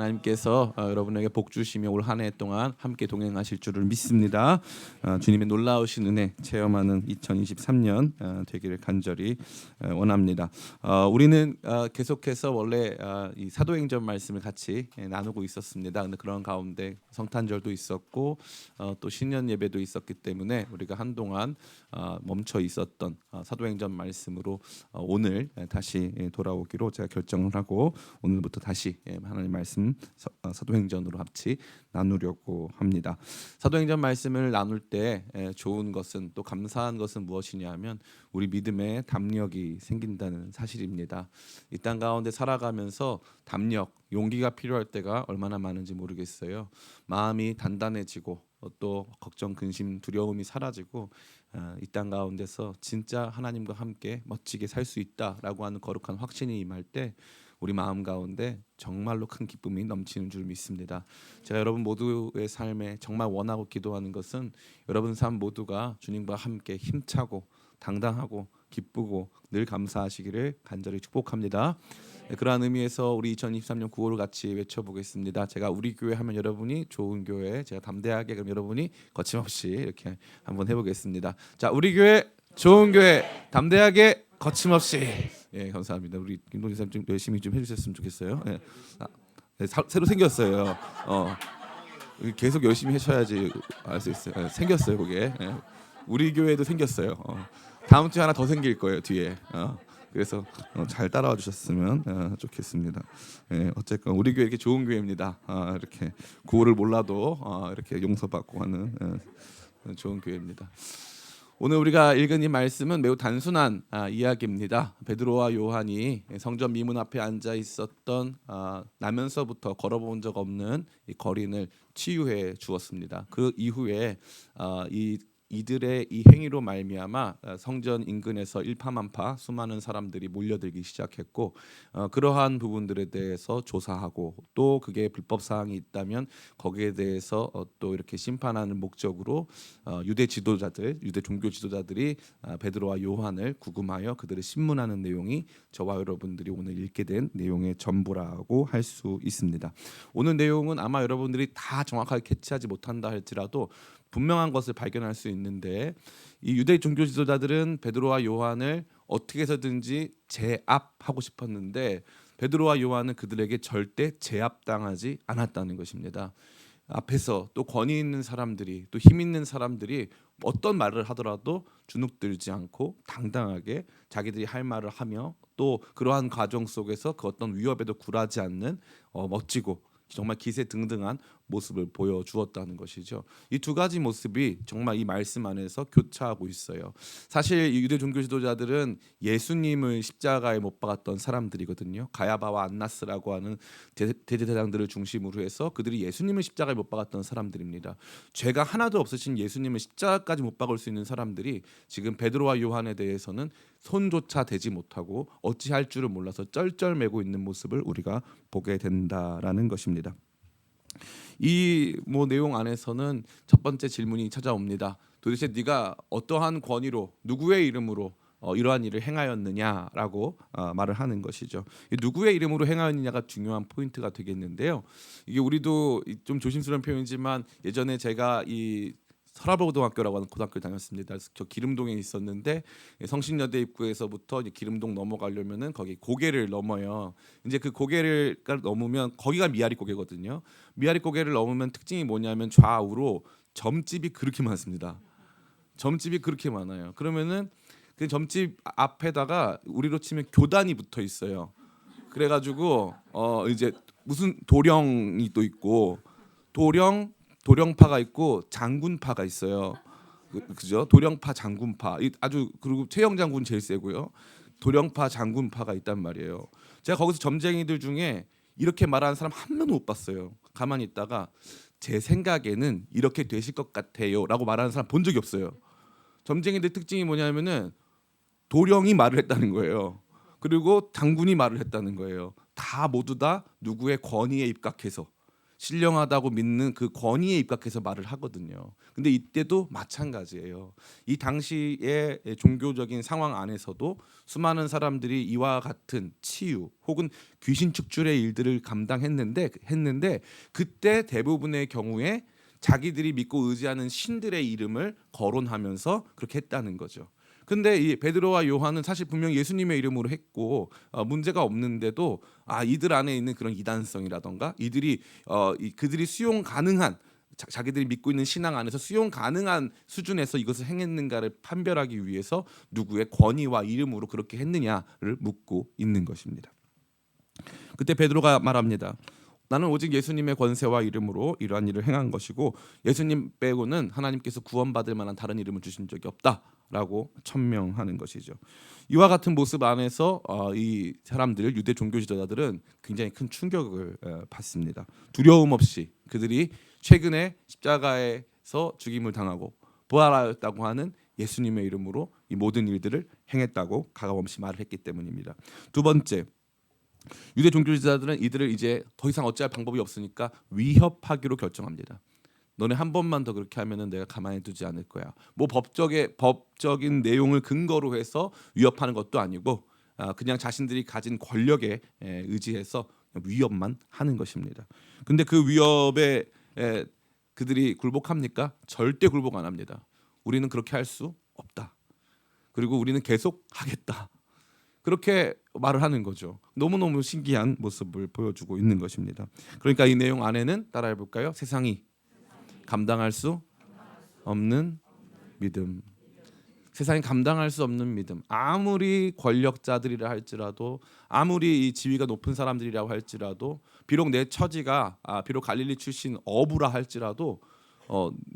하나님께서 여러분에게 복 주시며 올 한 해 동안 함께 동행하실 줄을 믿습니다. 주님의 놀라우신 은혜 체험하는 2023년 되기를 간절히 원합니다. 우리는 계속해서 원래 이 사도행전 말씀을 같이 나누고 있었습니다. 근데 그런 가운데 성탄절도 있었고 또 신년 예배도 있었기 때문에 우리가 한동안 멈춰 있었던 사도행전 말씀으로 오늘 다시 돌아오기로 제가 결정을 하고 오늘부터 다시 하나님 말씀 사도행전으로 같이 나누려고 합니다. 사도행전 말씀을 나눌 때 좋은 것은 또 감사한 것은 무엇이냐면 우리 믿음에 담력이 생긴다는 사실입니다. 이 땅 가운데 살아가면서 담력, 용기가 필요할 때가 얼마나 많은지 모르겠어요. 마음이 단단해지고 또 걱정, 근심, 두려움이 사라지고 이 땅 가운데서 진짜 하나님과 함께 멋지게 살 수 있다라고 하는 거룩한 확신이 임할 때 우리 마음 가운데 정말로 큰 기쁨이 넘치는 줄 믿습니다. 제가 여러분 모두의 삶에 정말 원하고 기도하는 것은 여러분 삶 모두가 주님과 함께 힘차고 당당하고 기쁘고 늘 감사하시기를 간절히 축복합니다. 그러한 의미에서 우리 2023년 9월을 같이 외쳐보겠습니다. 제가 우리 교회 하면 여러분이 좋은 교회, 제가 담대하게 그럼 여러분이 거침없이 이렇게 한번 해보겠습니다. 자, 우리 교회 좋은 교회, 담대하게 거침없이. 예, 감사합니다. 우리 김동진 쌤 좀 열심히 좀 해주셨으면 좋겠어요. 예. 새로 생겼어요. 계속 열심히 하셔야지 알 수 있어요. 예, 생겼어요, 그게. 예. 우리 교회도 생겼어요. 다음 주에 하나 더 생길 거예요, 뒤에. 그래서 잘 따라와 주셨으면 좋겠습니다. 예, 어쨌건 우리 교회 이렇게 좋은 교회입니다. 이렇게 구호를 몰라도 이렇게 용서받고 하는 좋은 교회입니다. 오늘 우리가 읽은 이 말씀은 매우 단순한 이야기입니다. 베드로와 요한이 성전 미문 앞에 앉아 있었던 나면서부터 걸어본 적 없는 이 거린을 치유해 주었습니다. 그 이후에 이들의 이 행위로 말미암아 성전 인근에서 일파만파 수많은 사람들이 몰려들기 시작했고 그러한 부분들에 대해서 조사하고 또 그게 불법 사항이 있다면 거기에 대해서 또 이렇게 심판하는 목적으로 유대 지도자들, 유대 종교 지도자들이 베드로와 요한을 구금하여 그들을 신문하는 내용이 저와 여러분들이 오늘 읽게 된 내용의 전부라고 할 수 있습니다. 오늘 내용은 아마 여러분들이 다 정확하게 캐치하지 못한다 할지라도 분명한 것을 발견할 수 있는데 이 유대 종교 지도자들은 베드로와 요한을 어떻게 해서든지 제압하고 싶었는데 베드로와 요한은 그들에게 절대 제압당하지 않았다는 것입니다. 앞에서 또 권위 있는 사람들이 또 힘 있는 사람들이 어떤 말을 하더라도 주눅들지 않고 당당하게 자기들이 할 말을 하며 또 그러한 과정 속에서 그 어떤 위협에도 굴하지 않는 멋지고 정말 기세등등한 모습을 보여주었다는 것이죠. 이 두 가지 모습이 정말 이 말씀 안에서 교차하고 있어요. 사실 유대 종교 지도자들은 예수님을 십자가에 못 박았던 사람들이거든요. 가야바와 안나스라고 하는 대제사장들을 중심으로 해서 그들이 예수님을 십자가에 못 박았던 사람들입니다. 죄가 하나도 없으신 예수님을 십자가까지 못 박을 수 있는 사람들이 지금 베드로와 요한에 대해서는 손조차 대지 못하고 어찌할 줄을 몰라서 쩔쩔매고 있는 모습을 우리가 보게 된다라는 것입니다. 이 내용 안에서는 첫 번째 질문이 찾아옵니다. 도대체 네가 어떠한 권위로 누구의 이름으로 이러한 일을 행하였느냐라고 말을 하는 것이죠. 누구의 이름으로 행하였느냐가 중요한 포인트가 되겠는데요. 이게 우리도 좀 조심스러운 표현이지만 예전에 제가 이 설화고등학교라고 하는 고등학교를 다녔습니다. 저 기름동에 있었는데 성신여대 입구에서부터 이제 기름동 넘어가려면은 거기 고개를 넘어요. 이제 그 고개를 넘으면 거기가 미아리 고개거든요. 미아리 고개를 넘으면 특징이 뭐냐면 좌우로 점집이 그렇게 많습니다. 점집이 그렇게 많아요. 그러면은 그 점집 앞에다가 우리로 치면 교단이 붙어 있어요. 그래가지고 이제 무슨 도령이 또 있고 도령파가 있고 장군파가 있어요. 그죠? 도령파, 장군파. 아주 그리고 최영 장군 제일 세고요. 도령파, 장군파가 있단 말이에요. 제가 거기서 점쟁이들 중에 이렇게 말하는 사람 한 명도 못 봤어요. 가만히 있다가 제 생각에는 이렇게 되실 것 같아요라고 말하는 사람 본 적이 없어요. 점쟁이들 특징이 뭐냐면은 도령이 말을 했다는 거예요. 그리고 장군이 말을 했다는 거예요. 다 모두 다 누구의 권위에 입각해서 신령하다고 믿는 그 권위에 입각해서 말을 하거든요. 근데 이때도 마찬가지예요. 이 당시의 종교적인 상황 안에서도 수많은 사람들이 이와 같은 치유 혹은 귀신 축출의 일들을 감당했는데 그때 대부분의 경우에 자기들이 믿고 의지하는 신들의 이름을 거론하면서 그렇게 했다는 거죠. 근데 이 베드로와 요한은 사실 분명 예수님의 이름으로 했고 문제가 없는데도 이들 안에 있는 그런 이단성이라던가 이들이 그들이 수용 가능한 자기들이 믿고 있는 신앙 안에서 수용 가능한 수준에서 이것을 행했는가를 판별하기 위해서 누구의 권위와 이름으로 그렇게 했느냐를 묻고 있는 것입니다. 그때 베드로가 말합니다. 나는 오직 예수님의 권세와 이름으로 이러한 일을 행한 것이고 예수님 빼고는 하나님께서 구원받을 만한 다른 이름을 주신 적이 없다라고 천명하는 것이죠. 이와 같은 모습 안에서 이 사람들, 유대 종교 지도자들은 굉장히 큰 충격을 받습니다. 두려움 없이 그들이 최근에 십자가에서 죽임을 당하고 부활하였다고 하는 예수님의 이름으로 이 모든 일들을 행했다고 가감없이 말을 했기 때문입니다. 두 번째, 유대 종교지도자들은 이들을 이제 더 이상 어찌할 방법이 없으니까 위협하기로 결정합니다. 너네 한 번만 더 그렇게 하면은 내가 가만히 두지 않을 거야. 뭐 법적인 내용을 근거로 해서 위협하는 것도 아니고 그냥 자신들이 가진 권력에 의지해서 위협만 하는 것입니다. 근데 그 위협에 그들이 굴복합니까? 절대 굴복 안 합니다. 우리는 그렇게 할 수 없다. 그리고 우리는 계속 하겠다. 그렇게 말을 하는 거죠. 너무너무 신기한 모습을 보여주고 있는 것입니다. 그러니까 이 내용 안에는 따라해 볼까요? 세상이 감당할 수 없는 믿음. 세상이 감당할 수 없는 믿음. 아무리 권력자들이라 할지라도 아무리 이 지위가 높은 사람들이라고 할지라도 비록 내 처지가 비록 갈릴리 출신 어부라 할지라도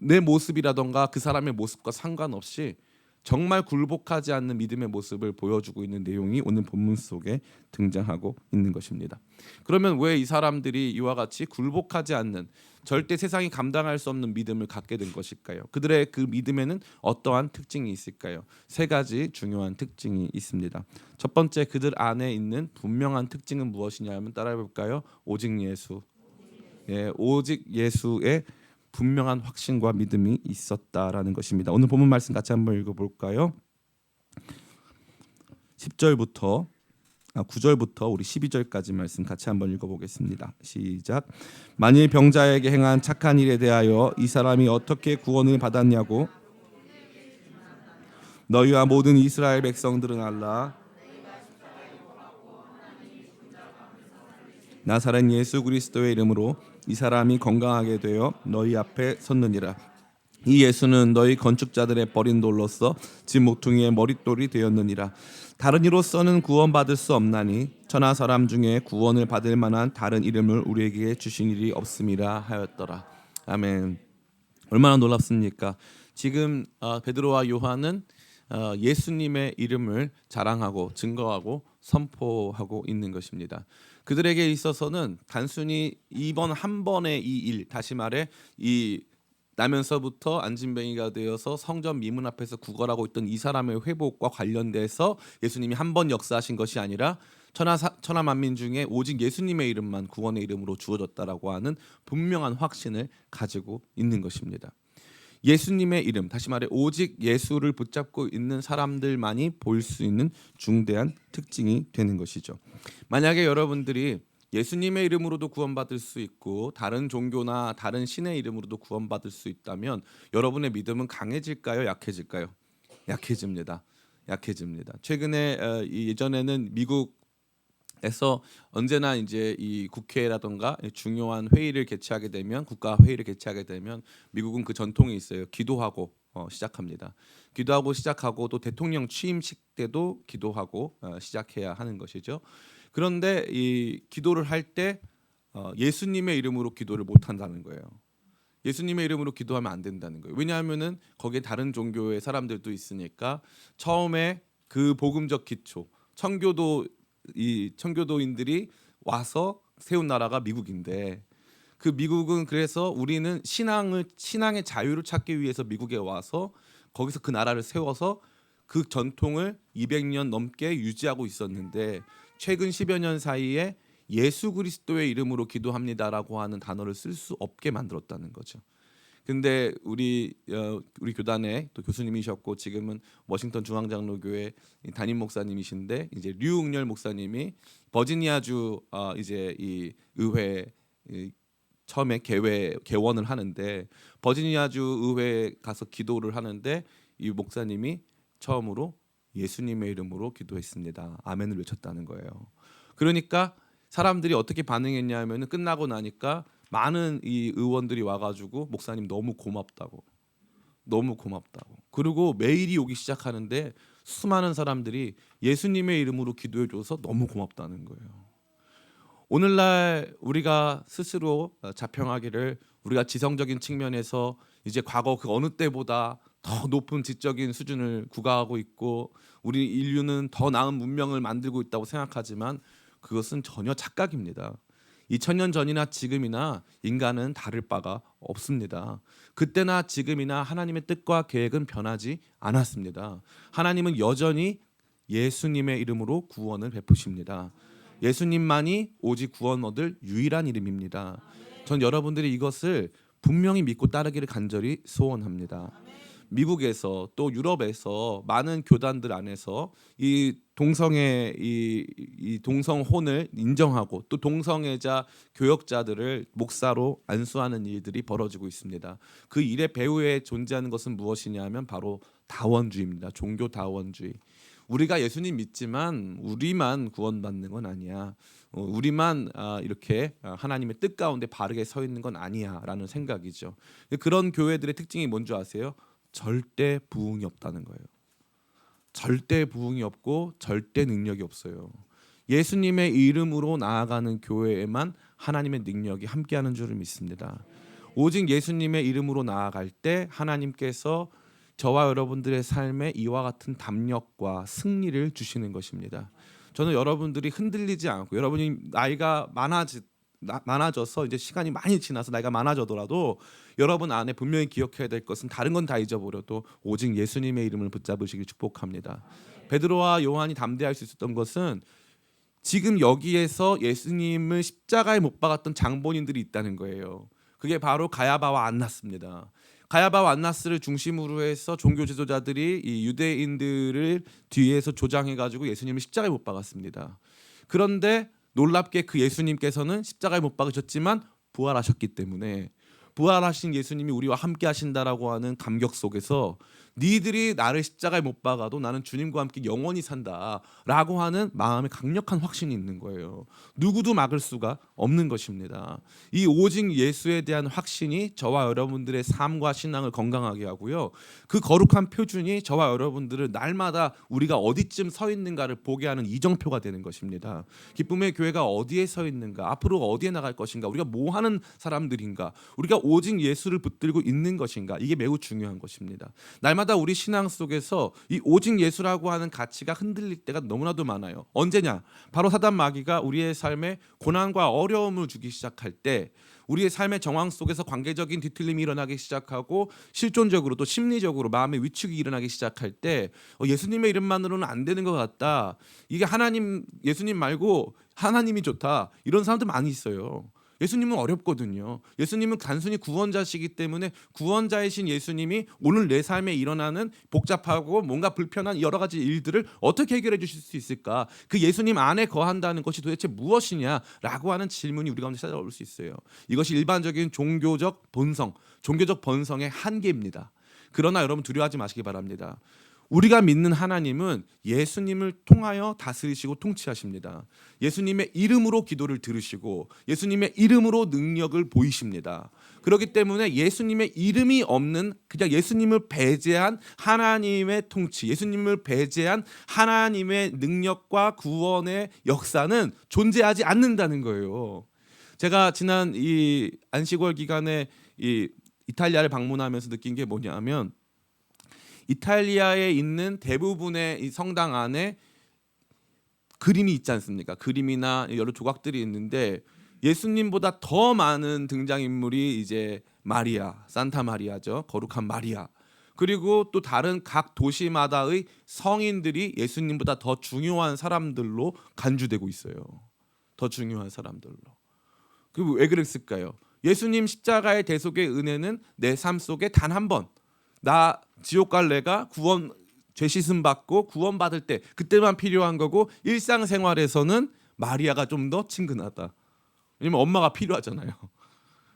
내 모습이라던가 그 사람의 모습과 상관없이 정말 굴복하지 않는 믿음의 모습을 보여주고 있는 내용이 오늘 본문 속에 등장하고 있는 것입니다. 그러면 왜 이 사람들이 이와 같이 굴복하지 않는 절대 세상이 감당할 수 없는 믿음을 갖게 된 것일까요? 그들의 그 믿음에는 어떠한 특징이 있을까요? 세 가지 중요한 특징이 있습니다. 첫 번째, 그들 안에 있는 분명한 특징은 무엇이냐면 따라해 볼까요? 오직 예수. 오직 예수의 분명한 확신과 믿음이 있었다라는 것입니다. 오늘 본문 말씀 같이 한번 읽어볼까요? 10절부터 9절부터 우리 12절까지 말씀 같이 한번 읽어보겠습니다. 시작. 만일 병자에게 행한 착한 일에 대하여 이 사람이 어떻게 구원을 받았냐고 너희와 모든 이스라엘 백성들은 알라. 나사렛 예수 그리스도의 이름으로 이 사람이 건강하게 되어 너희 앞에 섰느니라. 이 예수는 너희 건축자들의 버린 돌로서 집 모퉁이의 머릿돌이 되었느니라. 다른 이로서는 구원받을 수 없나니 천하 사람 중에 구원을 받을 만한 다른 이름을 우리에게 주신 일이 없음이라 하였더라. 아멘. 얼마나 놀랍습니까? 지금 베드로와 요한은 예수님의 이름을 자랑하고 증거하고 선포하고 있는 것입니다. 그들에게 있어서는 단순히 이번 한 번의 이 일, 다시 말해 이 나면서부터 안진뱅이가 되어서 성전 미문 앞에서 구걸하고 있던 이 사람의 회복과 관련돼서 예수님이 한 번 역사하신 것이 아니라 천하 만민 중에 오직 예수님의 이름만 구원의 이름으로 주어졌다라고 하는 분명한 확신을 가지고 있는 것입니다. 예수님의 이름, 다시 말해 오직 예수를 붙잡고 있는 사람들만이 볼 수 있는 중대한 특징이 되는 것이죠. 만약에 여러분들이 예수님의 이름으로도 구원받을 수 있고 다른 종교나 다른 신의 이름으로도 구원받을 수 있다면 여러분의 믿음은 강해질까요? 약해질까요? 약해집니다. 최근에 예전에는 미국에서 언제나 이제 이 국회라던가 중요한 회의를 개최하게 되면 국가 회의를 개최하게 되면 미국은 그 전통이 있어요. 기도하고 시작합니다. 기도하고 시작하고 또 대통령 취임식 때도 기도하고 시작해야 하는 것이죠. 그런데 이 기도를 할 때 예수님의 이름으로 기도를 못 한다는 거예요. 예수님의 이름으로 기도하면 안 된다는 거예요. 왜냐하면은 거기에 다른 종교의 사람들도 있으니까 처음에 그 복음적 기초, 청교도인들이 와서 세운 나라가 미국인데 그 미국은 그래서 우리는 신앙의 자유를 찾기 위해서 미국에 와서 거기서 그 나라를 세워서 그 전통을 200년 넘게 유지하고 있었는데 최근 10여 년 사이에 예수 그리스도의 이름으로 기도합니다라고 하는 단어를 쓸 수 없게 만들었다는 거죠. 근데 우리 교단의 또 교수님이셨고 지금은 워싱턴 중앙장로교회 담임 목사님이신데 이제 류응렬 목사님이 버지니아주 이제 이 의회 처음에 개원을 하는데 버지니아주 의회에 가서 기도를 하는데 이 목사님이 처음으로 예수님의 이름으로 기도했습니다. 아멘을 외쳤다는 거예요. 그러니까 사람들이 어떻게 반응했냐면은 끝나고 나니까 많은 이 의원들이 와가지고 목사님 너무 고맙다고, 너무 고맙다고. 그리고 메일이 오기 시작하는데 수많은 사람들이 예수님의 이름으로 기도해줘서 너무 고맙다는 거예요. 오늘날 우리가 스스로 자평하기를 우리가 지성적인 측면에서 이제 과거 그 어느 때보다 더 높은 지적인 수준을 구가하고 있고 우리 인류는 더 나은 문명을 만들고 있다고 생각하지만 그것은 전혀 착각입니다. 2000년 전이나 지금이나 인간은 다를 바가 없습니다. 그때나 지금이나 하나님의 뜻과 계획은 변하지 않았습니다. 하나님은 여전히 예수님의 이름으로 구원을 베푸십니다. 예수님만이 오직 구원 얻을 유일한 이름입니다. 전 여러분들이 이것을 분명히 믿고 따르기를 간절히 소원합니다. 미국에서 또 유럽에서 많은 교단들 안에서 이 동성애 이 동성혼을 인정하고 또 동성애자 교역자들을 목사로 안수하는 일들이 벌어지고 있습니다. 그 일의 배후에 존재하는 것은 무엇이냐면 바로 다원주의입니다. 종교 다원주의. 우리가 예수님 믿지만 우리만 구원받는 건 아니야. 우리만 이렇게 하나님의 뜻 가운데 바르게 서 있는 건 아니야라는 생각이죠. 그런 교회들의 특징이 뭔지 아세요? 절대 부흥이 없다는 거예요. 절대 부흥이 없고 절대 능력이 없어요. 예수님의 이름으로 나아가는 교회에만 하나님의 능력이 함께하는 줄을 믿습니다. 오직 예수님의 이름으로 나아갈 때 하나님께서 저와 여러분들의 삶에 이와 같은 담력과 승리를 주시는 것입니다. 저는 여러분들이 흔들리지 않고 여러분이 나이가 많아져서 이제 시간이 많이 지나서 나이가 많아져더라도 여러분 안에 분명히 기억해야 될 것은 다른 건 다 잊어버려도 오직 예수님의 이름을 붙잡으시길 축복합니다. 베드로와 요한이 담대할 수 있었던 것은 지금 여기에서 예수님을 십자가에 못 박았던 장본인들이 있다는 거예요. 그게 바로 가야바와 안나스입니다. 가야바와 안나스를 중심으로 해서 종교 지도자들이 이 유대인들을 뒤에서 조장해가지고 예수님을 십자가에 못 박았습니다. 그런데 놀랍게 그 예수님께서는 십자가에 못 박으셨지만 부활하셨기 때문에 부활하신 예수님이 우리와 함께 하신다라고 하는 감격 속에서 니들이 나를 십자가에 못 박아도 나는 주님과 함께 영원히 산다라고 하는 마음에 강력한 확신이 있는 거예요. 누구도 막을 수가 없는 것입니다. 이 오직 예수에 대한 확신이 저와 여러분들의 삶과 신앙을 건강하게 하고요. 그 거룩한 표준이 저와 여러분들을 날마다 우리가 어디쯤 서 있는가를 보게 하는 이정표가 되는 것입니다. 기쁨의 교회가 어디에 서 있는가, 앞으로 어디에 나갈 것인가, 우리가 뭐 하는 사람들인가, 우리가 오직 예수를 붙들고 있는 것인가, 이게 매우 중요한 것입니다. 날마다 우리 신앙 속에서 이 오직 예수라고 하는 가치가 흔들릴 때가 너무나도 많아요. 언제냐? 바로 사단 마귀가 우리의 삶에 고난과 어려움을 주기 시작할 때, 우리의 삶의 정황 속에서 관계적인 뒤틀림이 일어나기 시작하고 실존적으로 또 심리적으로 마음의 위축이 일어나기 시작할 때 예수님의 이름만으로는 안 되는 것 같다. 이게 예수님 말고 하나님이 좋다. 이런 사람들 많이 있어요. 예수님은 어렵거든요. 예수님은 단순히 구원자시기 때문에 구원자이신 예수님이 오늘 내 삶에 일어나는 복잡하고 뭔가 불편한 여러 가지 일들을 어떻게 해결해 주실 수 있을까? 그 예수님 안에 거한다는 것이 도대체 무엇이냐라고 하는 질문이 우리 가운데 찾아올 수 있어요. 이것이 일반적인 종교적 번성의 한계입니다. 그러나 여러분 두려워하지 마시기 바랍니다. 우리가 믿는 하나님은 예수님을 통하여 다스리시고 통치하십니다. 예수님의 이름으로 기도를 들으시고 예수님의 이름으로 능력을 보이십니다. 그렇기 때문에 예수님의 이름이 없는 그냥 예수님을 배제한 하나님의 통치, 예수님을 배제한 하나님의 능력과 구원의 역사는 존재하지 않는다는 거예요. 제가 지난 이 안식월 기간에 이 이탈리아를 방문하면서 느낀 게 뭐냐면 이탈리아에 있는 대부분의 이 성당 안에 그림이 있지 않습니까? 그림이나 여러 조각들이 있는데 예수님보다 더 많은 등장인물이 이제 마리아, 산타 마리아죠. 거룩한 마리아. 그리고 또 다른 각 도시마다의 성인들이 예수님보다 더 중요한 사람들로 간주되고 있어요. 더 중요한 사람들로. 그 왜 그랬을까요? 예수님 십자가의 대속의 은혜는 내 삶 속에 단 한 번, 나 지옥 갈 내가 구원 죄 씻음 받고 구원 받을 때 그때만 필요한 거고, 일상생활에서는 마리아가 좀 더 친근하다. 왜냐면 엄마가 필요하잖아요.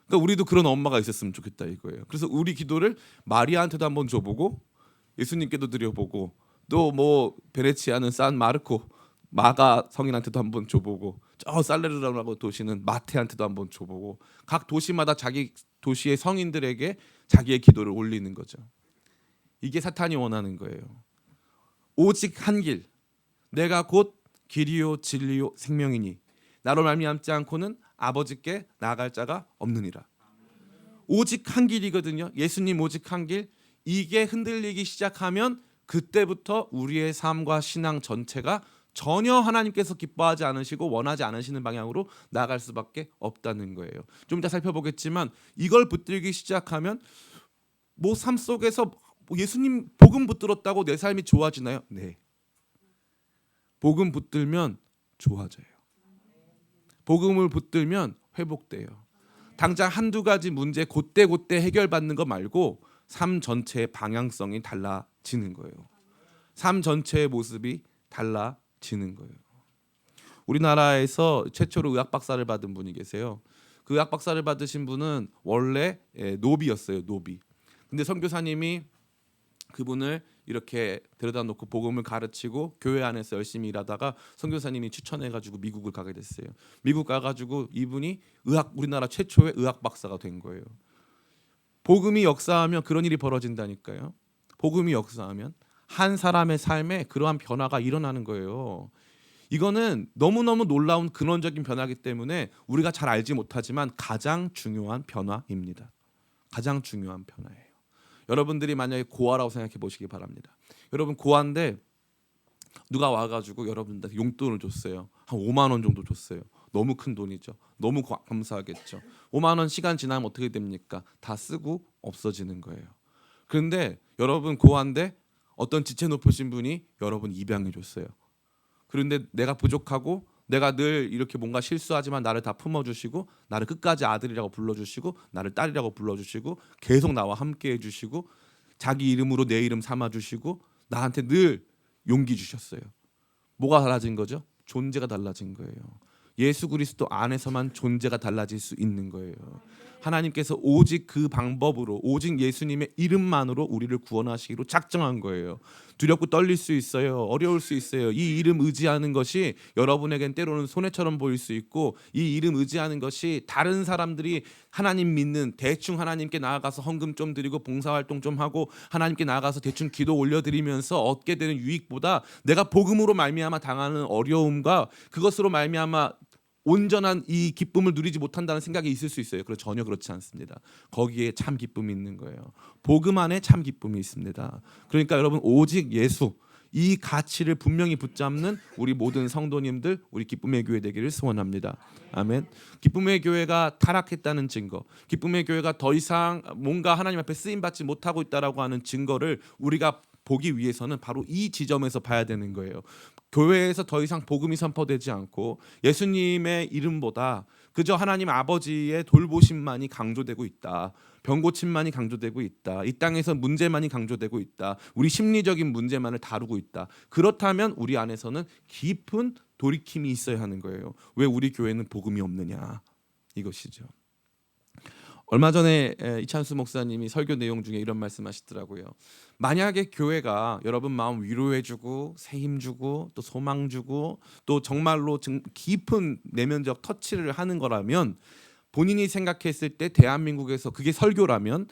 그러니까 우리도 그런 엄마가 있었으면 좋겠다 이거예요. 그래서 우리 기도를 마리아한테도 한번 줘보고, 예수님께도 드려보고, 또 뭐 베네치아는 산 마르코 마가 성인한테도 한번 줘보고, 저 살레르라고 도시는 마테한테도 한번 줘보고, 각 도시마다 자기 도시의 성인들에게 자기의 기도를 올리는 거죠. 이게 사탄이 원하는 거예요. 오직 한 길, 내가 곧 길이요 진리요 생명이니 나로 말미암지 않고는 아버지께 나아갈 자가 없느니라. 오직 한 길이거든요. 예수님 오직 한 길. 이게 흔들리기 시작하면 그때부터 우리의 삶과 신앙 전체가 전혀 하나님께서 기뻐하지 않으시고 원하지 않으시는 방향으로 나아갈 수밖에 없다는 거예요. 좀 이따 살펴보겠지만, 이걸 붙들기 시작하면 뭐 삶 속에서 예수님 복음 붙들었다고 내 삶이 좋아지나요? 네. 복음 붙들면 좋아져요. 복음을 붙들면 회복돼요. 당장 한두 가지 문제 그때 해결받는 거 말고 삶 전체의 방향성이 달라지는 거예요. 삶 전체의 모습이 달라지는 거예요. 우리나라에서 최초로 의학 박사를 받은 분이 계세요. 그 의학 박사를 받으신 분은 원래 노비였어요. 노비. 근데 선교사님이 그분을 이렇게 데려다 놓고 복음을 가르치고 교회 안에서 열심히 일하다가 선교사님이 추천해가지고 미국을 가게 됐어요. 미국 가가지고 이분이 우리나라 최초의 의학 박사가 된 거예요. 복음이 역사하면 그런 일이 벌어진다니까요. 복음이 역사하면 한 사람의 삶에 그러한 변화가 일어나는 거예요. 이거는 너무너무 놀라운 근원적인 변화이기 때문에 우리가 잘 알지 못하지만 가장 중요한 변화입니다. 가장 중요한 변화예요. 여러분들이 만약에 고아라고 생각해 보시기 바랍니다. 여러분 고아인데 누가 와가지고 여러분들한테 용돈을 줬어요. 한 5만 원 정도 줬어요. 너무 큰 돈이죠. 너무 감사하겠죠. 5만 원 시간 지나면 어떻게 됩니까? 다 쓰고 없어지는 거예요. 그런데 여러분 고아인데 어떤 지체 높으신 분이 여러분 입양해 줬어요. 그런데 내가 부족하고 내가 늘 이렇게 뭔가 실수하지만 나를 다 품어주시고, 나를 끝까지 아들이라고 불러주시고, 나를 딸이라고 불러주시고, 계속 나와 함께 해주시고, 자기 이름으로 내 이름 삼아주시고, 나한테 늘 용기 주셨어요. 뭐가 달라진 거죠? 존재가 달라진 거예요. 예수 그리스도 안에서만 존재가 달라질 수 있는 거예요. 하나님께서 오직 그 방법으로, 오직 예수님의 이름만으로 우리를 구원하시기로 작정한 거예요. 두렵고 떨릴 수 있어요. 어려울 수 있어요. 이 이름 의지하는 것이 여러분에겐 때로는 손해처럼 보일 수 있고, 이 이름 의지하는 것이 다른 사람들이 하나님 믿는, 대충 하나님께 나아가서 헌금 좀 드리고 봉사활동 좀 하고 하나님께 나아가서 대충 기도 올려드리면서 얻게 되는 유익보다 내가 복음으로 말미암아 당하는 어려움과 그것으로 말미암아 온전한 이 기쁨을 누리지 못한다는 생각이 있을 수 있어요. 그런데 전혀 그렇지 않습니다. 거기에 참 기쁨이 있는 거예요. 복음 안에 참 기쁨이 있습니다. 그러니까 여러분 오직 예수, 이 가치를 분명히 붙잡는 우리 모든 성도님들, 우리 기쁨의 교회 되기를 소원합니다. 아멘. 기쁨의 교회가 타락했다는 증거, 기쁨의 교회가 더 이상 뭔가 하나님 앞에 쓰임 받지 못하고 있다라고 하는 증거를 우리가 보기 위해서는 바로 이 지점에서 봐야 되는 거예요. 교회에서 더 이상 복음이 선포되지 않고 예수님의 이름보다 그저 하나님 아버지의 돌보심만이 강조되고 있다. 병고침만이 강조되고 있다. 이 땅에서 문제만이 강조되고 있다. 우리 심리적인 문제만을 다루고 있다. 그렇다면 우리 안에서는 깊은 돌이킴이 있어야 하는 거예요. 왜 우리 교회는 복음이 없느냐, 이것이죠. 얼마 전에 이찬수 목사님이 설교 내용 중에 이런 말씀하시더라고요. 만약에 교회가 여러분 마음 위로해주고 새 힘주고 또 소망주고 또 정말로 깊은 내면적 터치를 하는 거라면, 본인이 생각했을 때 대한민국에서 그게 설교라면,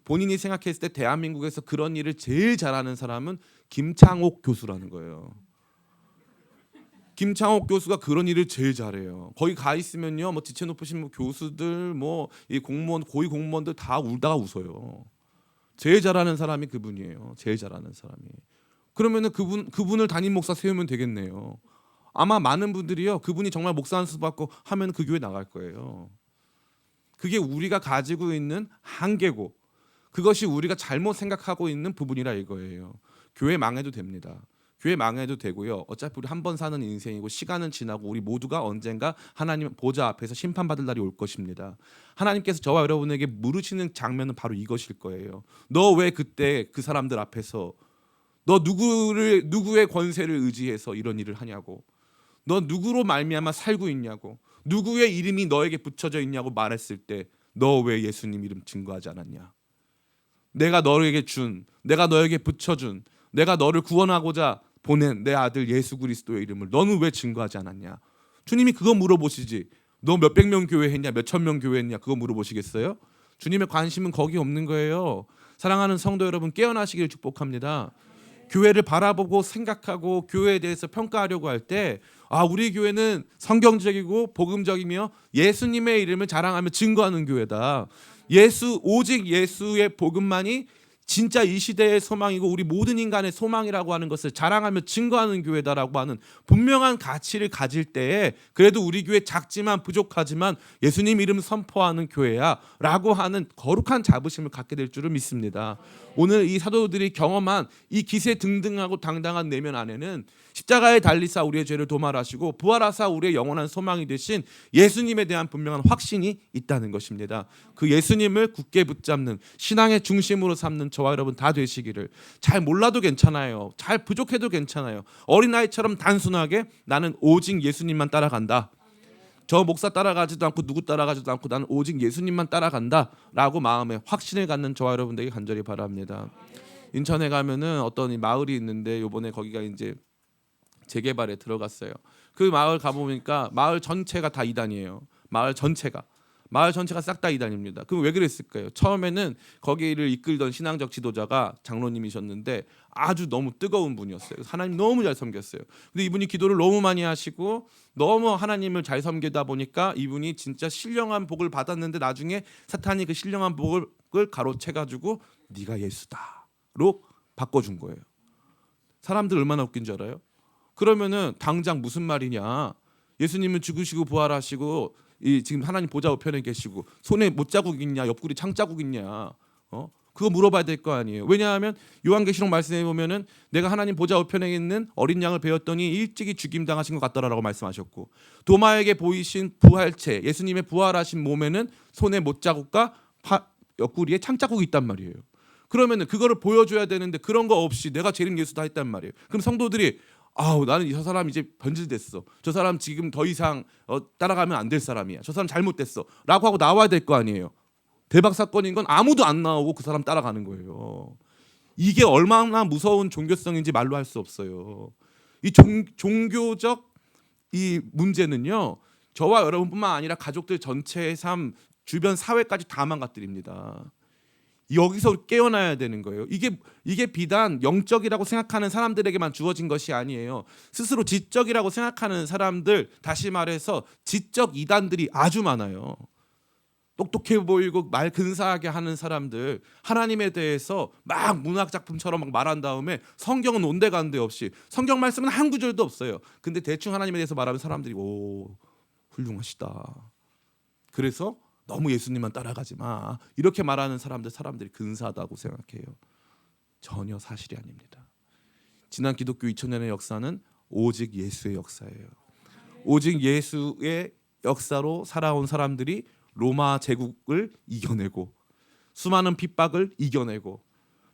본인이 생각했을 때 대한민국에서 그런 일을 제일 잘하는 사람은 김창옥 교수라는 거예요. 김창옥 교수가 그런 일을 제일 잘해요. 거기 가 있으면요, 뭐 지체 높으신 뭐 교수들, 뭐 이 공무원, 고위 공무원들 다 울다가 웃어요. 제일 잘하는 사람이 그분이에요. 제일 잘하는 사람이. 그러면은 그분을 담임 목사 세우면 되겠네요. 아마 많은 분들이요, 그분이 정말 목사 안수 받고 하면 그 교회 나갈 거예요. 그게 우리가 가지고 있는 한계고, 그것이 우리가 잘못 생각하고 있는 부분이라 이거예요. 교회 망해도 됩니다. 교회 망해도 되고요. 어차피 우리 한 번 사는 인생이고 시간은 지나고 우리 모두가 언젠가 하나님 보좌 앞에서 심판받을 날이 올 것입니다. 하나님께서 저와 여러분에게 물으시는 장면은 바로 이것일 거예요. 너 왜 그때 그 사람들 앞에서 너 누구의 권세를 의지해서 이런 일을 하냐고, 너 누구로 말미암아 살고 있냐고, 누구의 이름이 너에게 붙여져 있냐고 말했을 때 너 왜 예수님 이름 증거하지 않았냐? 내가 너에게 붙여준, 내가 너를 구원하고자 보낸 내 아들 예수 그리스도의 이름을 너는 왜 증거하지 않았냐? 주님이 그거 물어보시지. 너 몇백 명 교회 했냐, 몇천 명 교회 했냐, 그거 물어보시겠어요? 주님의 관심은 거기 없는 거예요. 사랑하는 성도 여러분, 깨어나시기를 축복합니다. 교회를 바라보고 생각하고 교회에 대해서 평가하려고 할 때 우리 교회는 성경적이고 복음적이며 예수님의 이름을 자랑하며 증거하는 교회다. 오직 예수의 복음만이 진짜 이 시대의 소망이고 우리 모든 인간의 소망이라고 하는 것을 자랑하며 증거하는 교회다라고 하는 분명한 가치를 가질 때에 그래도 우리 교회 작지만 부족하지만 예수님 이름 선포하는 교회야 라고 하는 거룩한 자부심을 갖게 될 줄을 믿습니다. 오늘 이 사도들이 경험한 이 기세 등등하고 당당한 내면 안에는 십자가에 달리사 우리의 죄를 도말하시고 부활하사 우리의 영원한 소망이 되신 예수님에 대한 분명한 확신이 있다는 것입니다. 그 예수님을 굳게 붙잡는 신앙의 중심으로 삼는 저와 여러분 다 되시기를. 잘 몰라도 괜찮아요. 잘 부족해도 괜찮아요. 어린아이처럼 단순하게 나는 오직 예수님만 따라간다. 저 목사 따라가지도 않고 누구 따라가지도 않고 나는 오직 예수님만 따라간다 라고 마음에 확신을 갖는 저와 여러분들에게 간절히 바랍니다. 인천에 가면은 어떤 이 마을이 있는데 요번에 거기가 이제 재개발에 들어갔어요. 그 마을 가보니까 마을 전체가 다 이단이에요. 마을 전체가 싹 다 이단입니다. 그럼 왜 그랬을까요? 처음에는 거기를 이끌던 신앙적 지도자가 장로님이셨는데 아주 너무 뜨거운 분이었어요. 하나님 너무 잘 섬겼어요. 근데 이분이 기도를 너무 많이 하시고 너무 하나님을 잘 섬기다 보니까 이분이 진짜 신령한 복을 받았는데 나중에 사탄이 그 신령한 복을 가로채가지고 네가 예수다로 바꿔준 거예요. 사람들 얼마나 웃긴 줄 알아요? 그러면은 당장 무슨 말이냐? 예수님은 죽으시고 부활하시고 지금 하나님 보좌 우편에 계시고 손에 못자국 있냐, 옆구리 창자국 있냐? 그거 물어봐야 될 거 아니에요. 왜냐하면 요한계시록 말씀에 보면은 내가 하나님 보좌 우편에 있는 어린 양을 배웠더니 일찍이 죽임 당하신 것 같더라라고 말씀하셨고 도마에게 보이신 부활체, 예수님의 부활하신 몸에는 손에 못자국과 옆구리에 창자국이 있단 말이에요. 그러면은 그거를 보여줘야 되는데 그런 거 없이 내가 재림 예수다 했단 말이에요. 그럼 성도들이 나는 저 사람 이제 변질됐어. 저 사람 지금 더 이상 따라가면 안 될 사람이야. 저 사람 잘못됐어. 라고 하고 나와야 될 거 아니에요. 대박 사건인 건 아무도 안 나오고 그 사람 따라가는 거예요. 이게 얼마나 무서운 종교성인지 말로 할 수 없어요. 이 종교적 이 문제는요. 저와 여러분뿐만 아니라 가족들 전체의 삶, 주변 사회까지 다 망가뜨립니다. 여기서 깨어나야 되는 거예요. 이게 비단 영적이라고 생각하는 사람들에게만 주어진 것이 아니에요. 스스로 지적이라고 생각하는 사람들, 다시 말해서 지적 이단들이 아주 많아요. 똑똑해 보이고 말 근사하게 하는 사람들, 하나님에 대해서 막 문학 작품처럼 막 말한 다음에 성경은 온데간데 없이 성경 말씀은 한 구절도 없어요. 근데 대충 하나님에 대해서 말하면 사람들이 오, 훌륭하시다. 그래서 너무 예수님만 따라가지 마. 이렇게 말하는 사람들이 근사하다고 생각해요. 전혀 사실이 아닙니다. 지난 기독교 2000년의 역사는 오직 예수의 역사예요. 오직 예수의 역사로 살아온 사람들이 로마 제국을 이겨내고 수많은 핍박을 이겨내고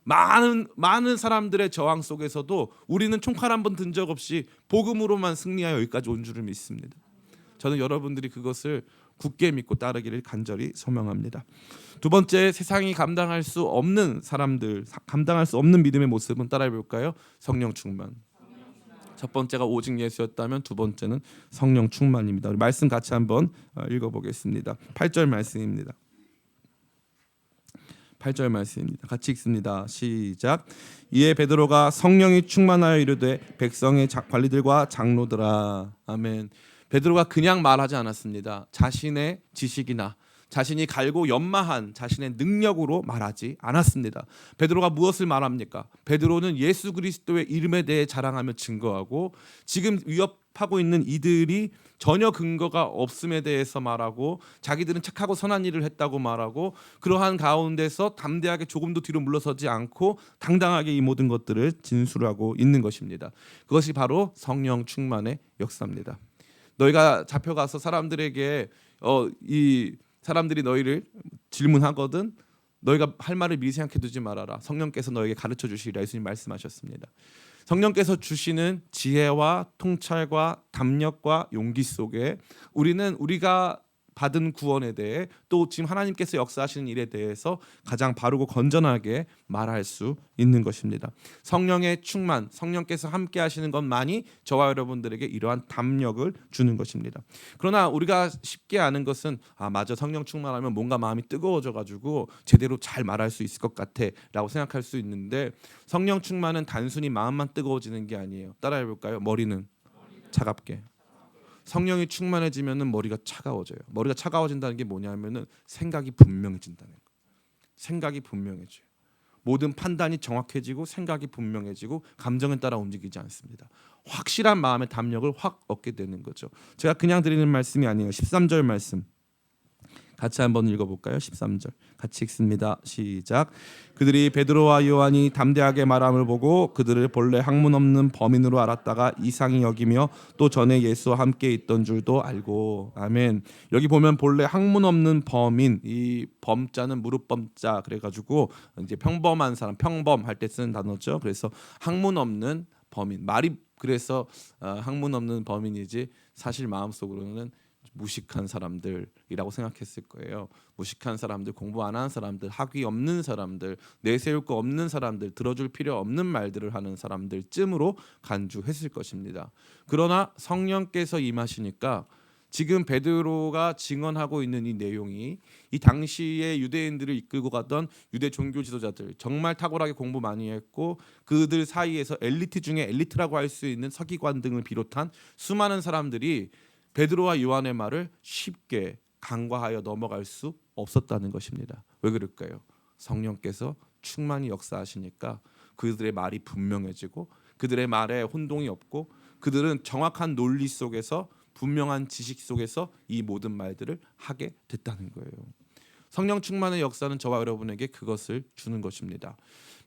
많은 사람들의 저항 속에서도 우리는 총칼 한 번 든 적 없이 복음으로만 승리하여 여기까지 온 줄을 믿습니다. 저는 여러분들이 그것을 굳게 믿고 따르기를 간절히 소망합니다. 두 번째, 세상이 감당할 수 없는 사람들, 감당할 수 없는 믿음의 모습은 따라해 볼까요? 성령 충만. 첫 번째가 오직 예수였다면 두 번째는 성령 충만입니다. 우리 말씀 같이 한번 읽어보겠습니다. 8절 말씀입니다. 8절 말씀입니다. 같이 읽습니다. 시작. 이에 베드로가 성령이 충만하여 이르되 백성의 관리들과 장로들아. 아멘. 베드로가 그냥 말하지 않았습니다. 자신의 지식이나 자신이 갈고 연마한 자신의 능력으로 말하지 않았습니다. 베드로가 무엇을 말합니까? 베드로는 예수 그리스도의 이름에 대해 자랑하며 증거하고 지금 위협하고 있는 이들이 전혀 근거가 없음에 대해서 말하고 자기들은 착하고 선한 일을 했다고 말하고 그러한 가운데서 담대하게 조금도 뒤로 물러서지 않고 당당하게 이 모든 것들을 진술하고 있는 것입니다. 그것이 바로 성령 충만의 역사입니다. 너희가 잡혀가서 사람들에게 이 사람들이 너희를 질문하거든 너희가 할 말을 미리 생각해 두지 말아라. 성령께서 너에게 가르쳐 주시리라 예수님 말씀하셨습니다. 성령께서 주시는 지혜와 통찰과 담력과 용기 속에 우리는 우리가 받은 구원에 대해 또 지금 하나님께서 역사하시는 일에 대해서 가장 바르고 건전하게 말할 수 있는 것입니다. 성령의 충만, 성령께서 함께 하시는 것만이 저와 여러분들에게 이러한 담력을 주는 것입니다. 그러나 우리가 쉽게 아는 것은 맞아, 성령 충만하면 뭔가 마음이 뜨거워져 가지고 제대로 잘 말할 수 있을 것 같아 라고 생각할 수 있는데 성령 충만은 단순히 마음만 뜨거워지는 게 아니에요. 따라해 볼까요? 머리는 차갑게. 성령이 충만해지면은 머리가 차가워져요. 머리가 차가워진다는 게 뭐냐면은 생각이 분명해진다는 거예요. 생각이 분명해져요. 모든 판단이 정확해지고 생각이 분명해지고 감정에 따라 움직이지 않습니다. 확실한 마음의 담력을 확 얻게 되는 거죠. 제가 그냥 드리는 말씀이 아니에요. 13절 말씀 같이 한번 읽어볼까요? 13절 같이 읽습니다. 시작. 그들이 베드로와 요한이 담대하게 말함을 보고 그들을 본래 학문 없는 범인으로 알았다가 이상히 여기며 또 전에 예수와 함께 있던 줄도 알고. 아멘. 여기 보면 본래 학문 없는 범인, 이 범자는 무릎 범자 그래가지고 이제 평범한 사람, 평범할 때 쓰는 단어죠. 그래서 학문 없는 범인, 말이 그래서 학문 없는 범인이지 사실 마음속으로는 무식한 사람들이라고 생각했을 거예요. 무식한 사람들, 공부 안 하는 사람들, 학위 없는 사람들, 내세울 거 없는 사람들, 들어줄 필요 없는 말들을 하는 사람들쯤으로 간주했을 것입니다. 그러나 성령께서 임하시니까 지금 베드로가 증언하고 있는 이 내용이 이 당시에 유대인들을 이끌고 가던 유대 종교 지도자들, 정말 탁월하게 공부 많이 했고 그들 사이에서 엘리트 중에 엘리트라고 할 수 있는 서기관 등을 비롯한 수많은 사람들이 베드로와 요한의 말을 쉽게 간과하여 넘어갈 수 없었다는 것입니다. 왜 그럴까요? 성령께서 충만히 역사하시니까 그들의 말이 분명해지고 그들의 말에 혼동이 없고 그들은 정확한 논리 속에서 분명한 지식 속에서 이 모든 말들을 하게 됐다는 거예요. 성령 충만의 역사는 저와 여러분에게 그것을 주는 것입니다.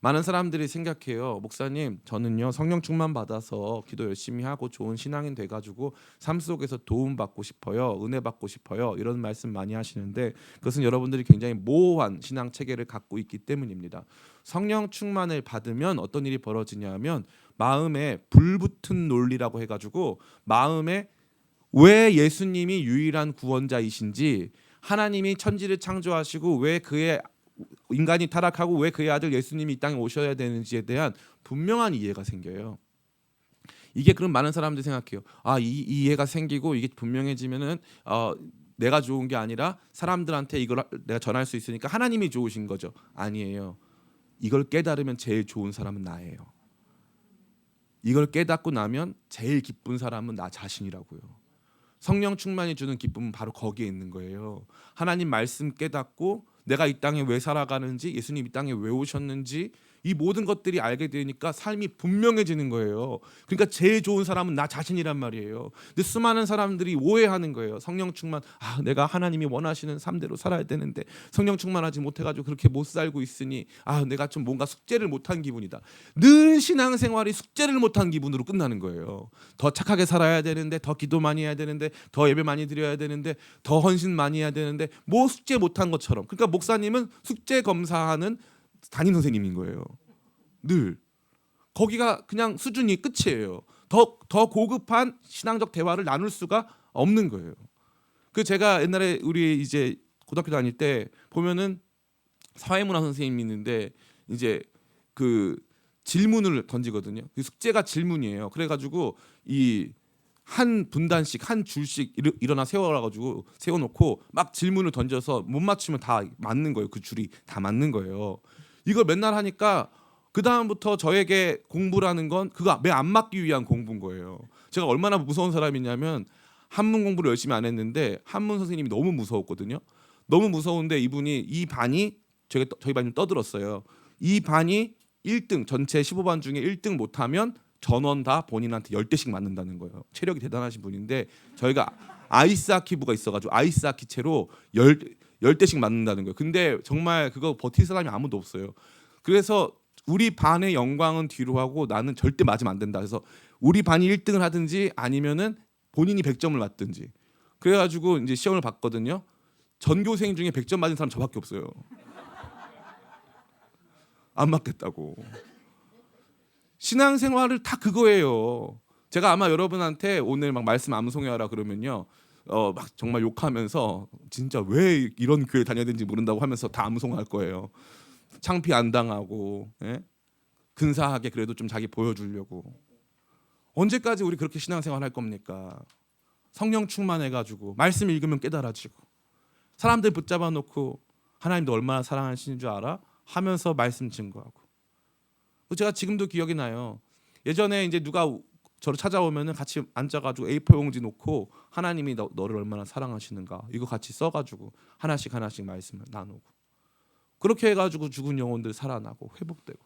많은 사람들이 생각해요. 목사님, 저는요 성령 충만 받아서 기도 열심히 하고 좋은 신앙인 돼가지고 삶 속에서 도움 받고 싶어요, 은혜 받고 싶어요, 이런 말씀 많이 하시는데 그것은 여러분들이 굉장히 모호한 신앙 체계를 갖고 있기 때문입니다. 성령 충만을 받으면 어떤 일이 벌어지냐면 마음에 불붙은 논리라고 해가지고 마음에 왜 예수님이 유일한 구원자이신지, 하나님이 천지를 창조하시고 왜 그의 인간이 타락하고 왜 그의 아들 예수님이 이 땅에 오셔야 되는지에 대한 분명한 이해가 생겨요. 이게 그럼 많은 사람들이 생각해요. 이 이해가 생기고 이게 분명해지면은 내가 좋은 게 아니라 사람들한테 이걸 내가 전할 수 있으니까 하나님이 좋으신 거죠. 아니에요. 이걸 깨달으면 제일 좋은 사람은 나예요. 이걸 깨닫고 나면 제일 기쁜 사람은 나 자신이라고요. 성령 충만이 주는 기쁨은 바로 거기에 있는 거예요. 하나님 말씀 깨닫고 내가 이 땅에 왜 살아가는지, 예수님 이 땅에 왜 오셨는지 이 모든 것들이 알게 되니까 삶이 분명해지는 거예요. 그러니까 제일 좋은 사람은 나 자신이란 말이에요. 근데 수많은 사람들이 오해하는 거예요. 성령 충만, 내가 하나님이 원하시는 삶대로 살아야 되는데 성령 충만하지 못해가지고 그렇게 못 살고 있으니 내가 좀 뭔가 숙제를 못한 기분이다. 늘 신앙생활이 숙제를 못한 기분으로 끝나는 거예요. 더 착하게 살아야 되는데, 더 기도 많이 해야 되는데, 더 예배 많이 드려야 되는데, 더 헌신 많이 해야 되는데 뭐 숙제 못한 것처럼. 그러니까 목사님은 숙제 검사하는 담임 선생님인 거예요. 늘 거기가 그냥 수준이 끝이에요. 더 고급한 신앙적 대화를 나눌 수가 없는 거예요. 그 제가 옛날에 우리 이제 고등학교 다닐 때 보면은 사회문화 선생님이 있는데 이제 그 질문을 던지거든요. 그 숙제가 질문이에요. 그래가지고 이 한 분단씩 한 줄씩 일어나 세워가지고 세워놓고 막 질문을 던져서 못 맞추면 다 맞는 거예요. 그 줄이 다 맞는 거예요. 이걸 맨날 하니까 그 다음부터 저에게 공부라는 건 그거 매 안 맞기 위한 공부인 거예요. 제가 얼마나 무서운 사람이냐면 한문 공부를 열심히 안 했는데 한문 선생님이 너무 무서웠거든요. 너무 무서운데 이분이 이 반이 저희 반이 떠들었어요. 이 반이 1등 전체 15반 중에 1등 못하면 전원 다 본인한테 10대씩 맞는다는 거예요. 체력이 대단하신 분인데 저희가 아이스하키부가 있어가지고 아이스하키채로 10대씩 맞는다는 거예요. 근데 정말 그거 버틸 사람이 아무도 없어요. 그래서 우리 반의 영광은 뒤로 하고 나는 절대 맞으면 안 된다. 그래서 우리 반이 1등을 하든지 아니면은 본인이 100점을 맞든지. 그래가지고 이제 시험을 봤거든요. 전교생 중에 100점 맞은 사람 저밖에 없어요. 안 맞겠다고. 신앙생활을 다 그거예요. 제가 아마 여러분한테 오늘 막 말씀 암송해라 그러면요, 막 정말 욕하면서 진짜 왜 이런 교회 다녀야 되는지 모른다고 하면서 다 암송할 거예요. 창피 안 당하고, 예? 근사하게 그래도 좀 자기 보여주려고. 언제까지 우리 그렇게 신앙생활 할 겁니까? 성령 충만해가지고 말씀 읽으면 깨달아지고 사람들 붙잡아 놓고 하나님도 얼마나 사랑하시는 줄 알아? 하면서 말씀 증거하고. 제가 지금도 기억이 나요. 예전에 이제 누가 저를 찾아오면은 같이 앉아가지고 A4 용지 놓고 하나님이 너를 얼마나 사랑하시는가 이거 같이 써가지고 하나씩 말씀을 나누고 그렇게 해가지고 죽은 영혼들 살아나고 회복되고.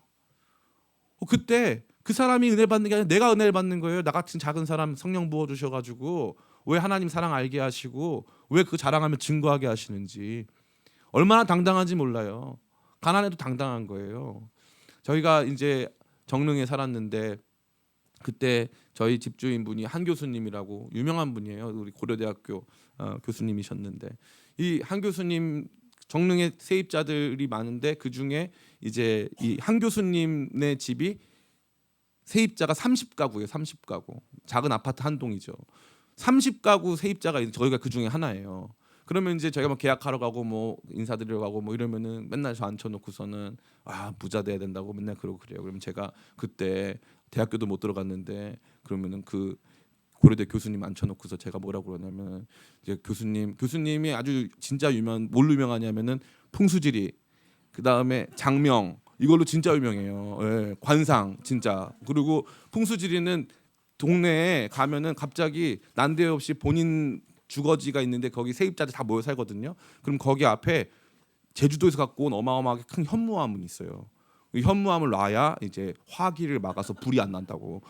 그때 그 사람이 은혜 받는 게 아니라 내가 은혜를 받는 거예요. 나 같은 작은 사람 성령 부어 주셔가지고 왜 하나님 사랑 알게 하시고 왜 그 자랑하며 증거하게 하시는지 얼마나 당당한지 몰라요. 가난해도 당당한 거예요. 저희가 이제 정릉에 살았는데 그때 저희 집주인분이 한 교수님이라고 유명한 분이에요. 우리 고려대학교 교수님이셨는데 이 한 교수님 정릉에 세입자들이 많은데 그 중에 이제 이 한 교수님네 집이 세입자가 30가구예요. 30가구. 작은 아파트 한 동이죠. 30가구 세입자가 저희가 그 중에 하나예요. 그러면 이제 저희가 뭐 계약하러 가고 뭐 인사드리러 가고 뭐 이러면은 맨날 저 앉혀놓고서는 부자 돼야 된다고 맨날 그러고 그래요. 그러면 제가 그때 대학교도 못 들어갔는데 그러면은 그 고려대 교수님 앉혀놓고서 제가 뭐라고 그러냐면 이제 교수님이 아주 진짜 뭘로 유명하냐면은 풍수지리, 그 다음에 장명 이걸로 진짜 유명해요. 예, 관상 진짜. 그리고 풍수지리는 동네에 가면은 갑자기 난데없이 본인 주거지가 있는데 거기 세입자들 다 모여 살거든요. 그럼 거기 앞에 제주도에서 갖고 온 어마어마하게 큰 현무암이 있어요. 이 현무암을 놔야 이제 화기를 막아서 불이 안 난다고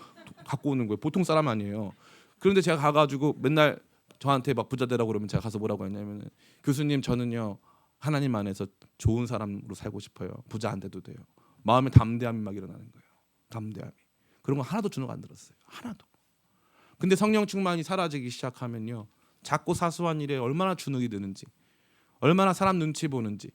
갖고 오는 거예요. 보통 사람 아니에요. 그런데 제가 가가지고 맨날 저한테 막 부자 되라고 그러면 제가 가서 뭐라고 했냐면 교수님 저는요 하나님 안에서 좋은 사람으로 살고 싶어요. 부자 안 돼도 돼요. 마음에 담대함이 막 일어나는 거예요. 담대함이. 그런 거 하나도 주눅 안 들었어요. 하나도. 근데 성령 충만이 사라지기 시작하면요. 작고 사소한 일에 얼마나 주눅이 드는지, 얼마나 사람 눈치 보는지,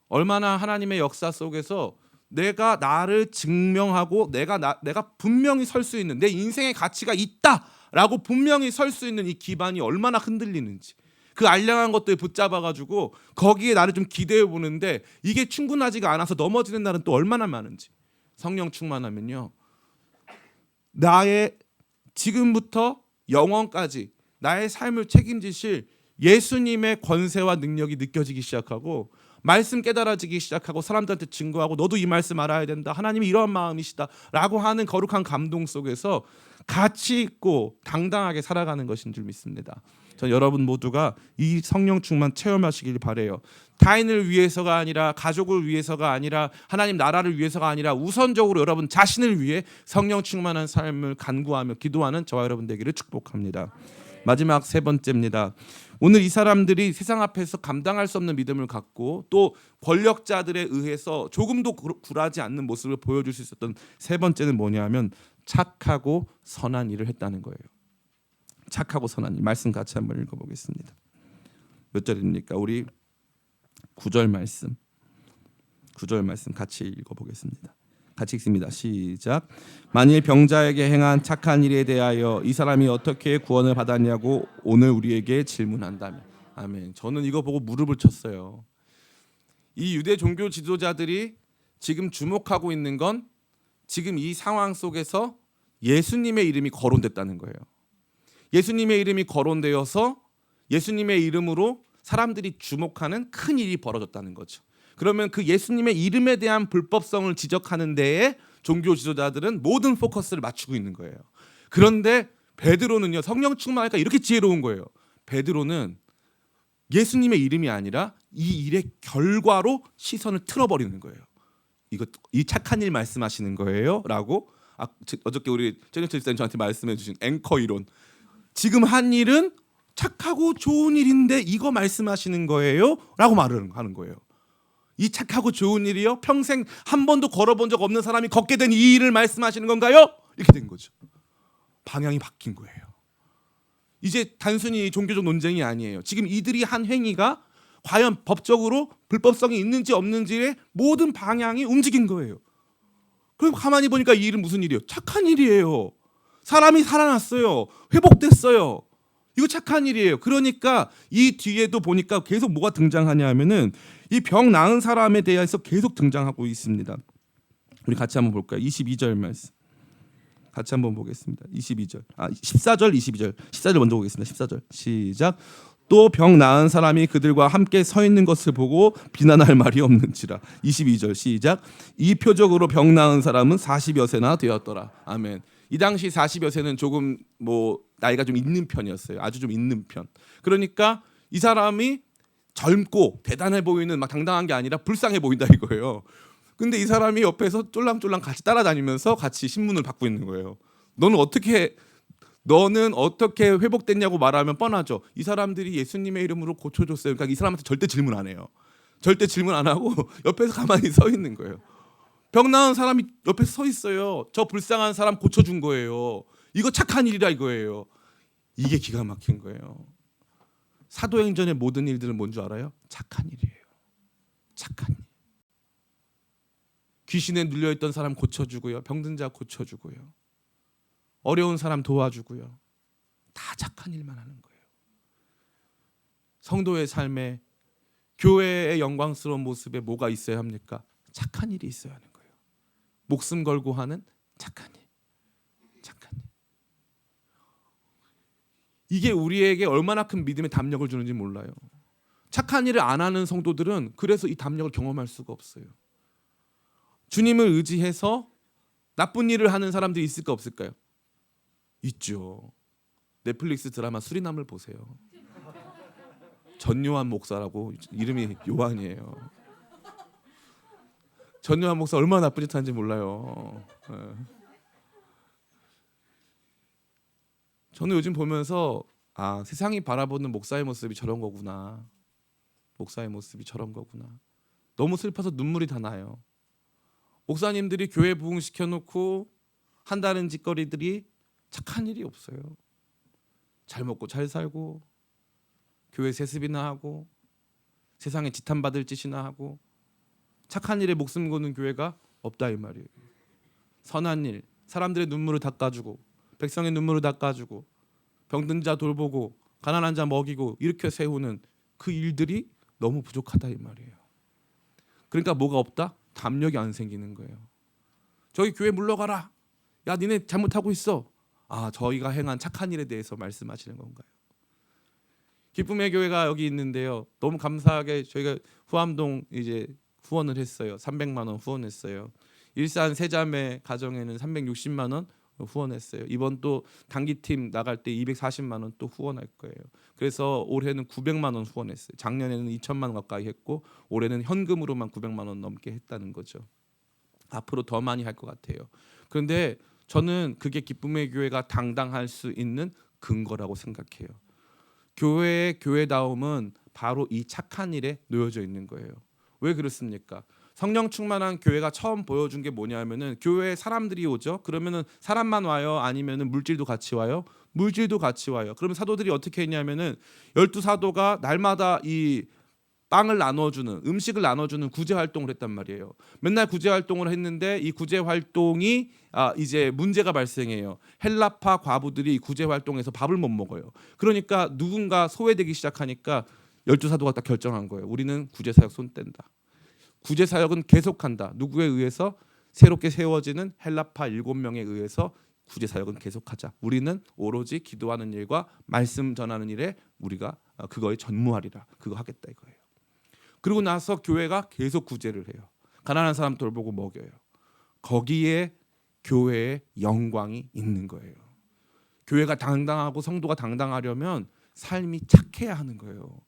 얼마나 하나님의 역사 속에서 내가 나를 증명하고 내가 분명히 설 수 있는 내 인생의 가치가 있다라고 분명히 설 수 있는 이 기반이 얼마나 흔들리는지, 그 알량한 것들 붙잡아가지고 거기에 나를 좀 기대해 보는데 이게 충분하지가 않아서 넘어지는 날은 또 얼마나 많은지. 성령 충만하면요, 나의 지금부터 영원까지 나의 삶을 책임지실 예수님의 권세와 능력이 느껴지기 시작하고 말씀 깨달아지기 시작하고 사람들한테 증거하고 너도 이 말씀 알아야 된다. 하나님이 이런 마음이시다 라고 하는 거룩한 감동 속에서 가치 있고 당당하게 살아가는 것인 줄 믿습니다. 전 여러분 모두가 이 성령 충만 체험하시길 바라요. 타인을 위해서가 아니라 가족을 위해서가 아니라 하나님 나라를 위해서가 아니라 우선적으로 여러분 자신을 위해 성령 충만한 삶을 간구하며 기도하는 저와 여러분 되기를 축복합니다. 마지막 세 번째입니다. 오늘 이 사람들이 세상 앞에서 감당할 수 없는 믿음을 갖고 또 권력자들에 의해서 조금도 굴하지 않는 모습을 보여줄 수 있었던 세 번째는 뭐냐면 착하고 선한 일을 했다는 거예요. 착하고 선한 일. 말씀 같이 한번 읽어보겠습니다. 몇 절입니까? 우리 9절 말씀. 9절 말씀 같이 읽어보겠습니다. 같이 읽습니다. 시작. 만일 병자에게 행한 착한 일에 대하여 이 사람이 어떻게 구원을 받았냐고 오늘 우리에게 질문한다면. 아멘. 저는 이거 보고 무릎을 쳤어요. 이 유대 종교 지도자들이 지금 주목하고 있는 건 지금 이 상황 속에서 예수님의 이름이 거론됐다는 거예요. 예수님의 이름이 거론되어서 예수님의 이름으로 사람들이 주목하는 큰 일이 벌어졌다는 거죠. 그러면 그 예수님의 이름에 대한 불법성을 지적하는 데에 종교 지도자들은 모든 포커스를 맞추고 있는 거예요. 그런데 베드로는요, 성령 충만하니까 이렇게 지혜로운 거예요. 베드로는 예수님의 이름이 아니라 이 일의 결과로 시선을 틀어버리는 거예요. 이 착한 일 말씀하시는 거예요?라고 어저께 우리 제니터 집사님 저한테 말씀해주신 앵커 이론. 지금 한 일은 착하고 좋은 일인데 이거 말씀하시는 거예요?라고 말을 하는 거예요. 이 착하고 좋은 일이요? 평생 한 번도 걸어본 적 없는 사람이 걷게 된 이 일을 말씀하시는 건가요? 이렇게 된 거죠. 방향이 바뀐 거예요. 이제 단순히 종교적 논쟁이 아니에요. 지금 이들이 한 행위가 과연 법적으로 불법성이 있는지 없는지의 모든 방향이 움직인 거예요. 그럼 가만히 보니까 이 일은 무슨 일이에요? 착한 일이에요. 사람이 살아났어요. 회복됐어요. 이거 착한 일이에요. 그러니까 이 뒤에도 보니까 계속 뭐가 등장하냐 하면은 이 병 나은 사람에 대해서 계속 등장하고 있습니다. 우리 같이 한번 볼까요? 22절 말씀. 같이 한번 보겠습니다. 14절, 22절. 14절 먼저 보겠습니다. 14절 시작. 또 병 나은 사람이 그들과 함께 서 있는 것을 보고 비난할 말이 없는지라. 22절 시작. 이 표적으로 병 나은 사람은 40여 세나 되었더라. 아멘. 이 당시 40여 세는 조금 나이가 좀 있는 편이었어요. 아주 좀 있는 편. 그러니까 이 사람이 젊고 대단해 보이는 막 당당한 게 아니라 불쌍해 보인다 이거예요. 근데 이 사람이 옆에서 쫄랑쫄랑 같이 따라다니면서 같이 신문을 받고 있는 거예요. 너는 어떻게 회복됐냐고 말하면 뻔하죠. 이 사람들이 예수님의 이름으로 고쳐줬어요. 그러니까 이 사람한테 절대 질문 안 해요. 절대 질문 안 하고 옆에서 가만히 서 있는 거예요. 병 나은 사람이 옆에 서 있어요. 저 불쌍한 사람 고쳐준 거예요. 이거 착한 일이라 이거예요. 이게 기가 막힌 거예요. 사도행전의 모든 일들은 뭔 줄 알아요? 착한 일이에요. 착한 일. 귀신에 눌려있던 사람 고쳐주고요. 병든 자 고쳐주고요. 어려운 사람 도와주고요. 다 착한 일만 하는 거예요. 성도의 삶에 교회의 영광스러운 모습에 뭐가 있어야 합니까? 착한 일이 있어야 하는 거예요. 목숨 걸고 하는 착한 일. 착한 일. 이게 우리에게 얼마나 큰 믿음의 담력을 주는지 몰라요. 착한 일을 안 하는 성도들은 그래서 이 담력을 경험할 수가 없어요. 주님을 의지해서 나쁜 일을 하는 사람들이 있을까 없을까요? 있죠. 넷플릭스 드라마 수리남을 보세요. 전요한 목사라고 이름이 요한이에요. 전요한 목사 얼마나 나쁜 짓 하는지 몰라요. 저는 요즘 보면서 세상이 바라보는 목사의 모습이 저런 거구나. 목사의 모습이 저런 거구나. 너무 슬퍼서 눈물이 다 나요. 목사님들이 교회 부흥시켜 놓고 한다는 짓거리들이 착한 일이 없어요. 잘 먹고 잘 살고 교회 세습이나 하고 세상에 지탄받을 짓이나 하고 착한 일에 목숨 거는 교회가 없다 이 말이에요. 선한 일, 사람들의 눈물을 닦아주고 백성의 눈물을 닦아주고 병든 자 돌보고 가난한 자 먹이고 이렇게 세우는 그 일들이 너무 부족하다 이 말이에요. 그러니까 뭐가 없다? 담력이 안 생기는 거예요. 저기 교회 물러가라. 야 니네 잘못하고 있어. 저희가 행한 착한 일에 대해서 말씀하시는 건가요? 기쁨의 교회가 여기 있는데요. 너무 감사하게 저희가 후암동 이제 후원을 했어요. 300만 원 후원했어요. 일산 세자매 가정에는 360만 원 후원했어요. 이번 또 단기팀 나갈 때 240만 원 또 후원할 거예요. 그래서 올해는 900만 원 후원했어요. 작년에는 2천만 원 가까이 했고 올해는 현금으로만 900만 원 넘게 했다는 거죠. 앞으로 더 많이 할 것 같아요. 그런데 저는 그게 기쁨의 교회가 당당할 수 있는 근거라고 생각해요. 교회의 교회다움은 바로 이 착한 일에 놓여져 있는 거예요. 왜 그렇습니까? 성령 충만한 교회가 처음 보여준 게 뭐냐면은 교회에 사람들이 오죠. 그러면은 사람만 와요? 아니면은 물질도 같이 와요? 물질도 같이 와요. 그러면 사도들이 어떻게 했냐면은 12사도가 날마다 이 빵을 나눠주는 음식을 나눠주는 구제 활동을 했단 말이에요. 맨날 구제 활동을 했는데 이 구제 활동이 이제 문제가 발생해요. 헬라파 과부들이 구제 활동에서 밥을 못 먹어요. 그러니까 누군가 소외되기 시작하니까 12사도가 딱 결정한 거예요. 우리는 구제 사역 손 뗀다. 구제 사역은 계속한다. 누구에 의해서? 새롭게 세워지는 헬라파 7명에 의해서 구제 사역은 계속하자. 우리는 오로지 기도하는 일과 말씀 전하는 일에 우리가 그거에 전무하리라. 그거 하겠다 이거예요. 그리고 나서 교회가 계속 구제를 해요. 가난한 사람 돌보고 먹여요. 거기에 교회의 영광이 있는 거예요. 교회가 당당하고 성도가 당당하려면 삶이 착해야 하는 거예요.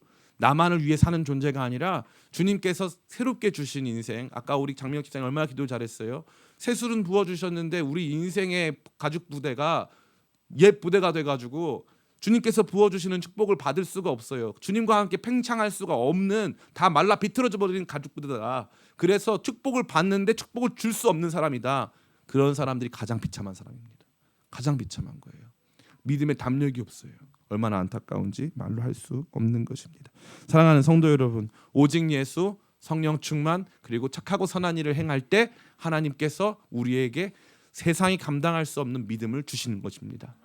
나만을 위해 사는 존재가 아니라 주님께서 새롭게 주신 인생. 아까 우리 장민혁 집사님 얼마나 기도 잘했어요. 새술은 부어주셨는데 우리 인생의 가죽 부대가 옛 부대가 돼가지고 주님께서 부어주시는 축복을 받을 수가 없어요. 주님과 함께 팽창할 수가 없는, 다 말라 비틀어져 버린 가죽 부대다. 그래서 축복을 받는데 축복을 줄 수 없는 사람이다. 그런 사람들이 가장 비참한 사람입니다. 가장 비참한 거예요. 믿음의 담력이 없어요. 얼마나 안타까운지 말로 할 수 없는 것입니다. 사랑하는 성도 여러분, 오직 예수, 성령 충만, 그리고 착하고 선한 일을 행할 때 하나님께서 우리에게 세상이 감당할 수 없는 믿음을 주시는 것입니다.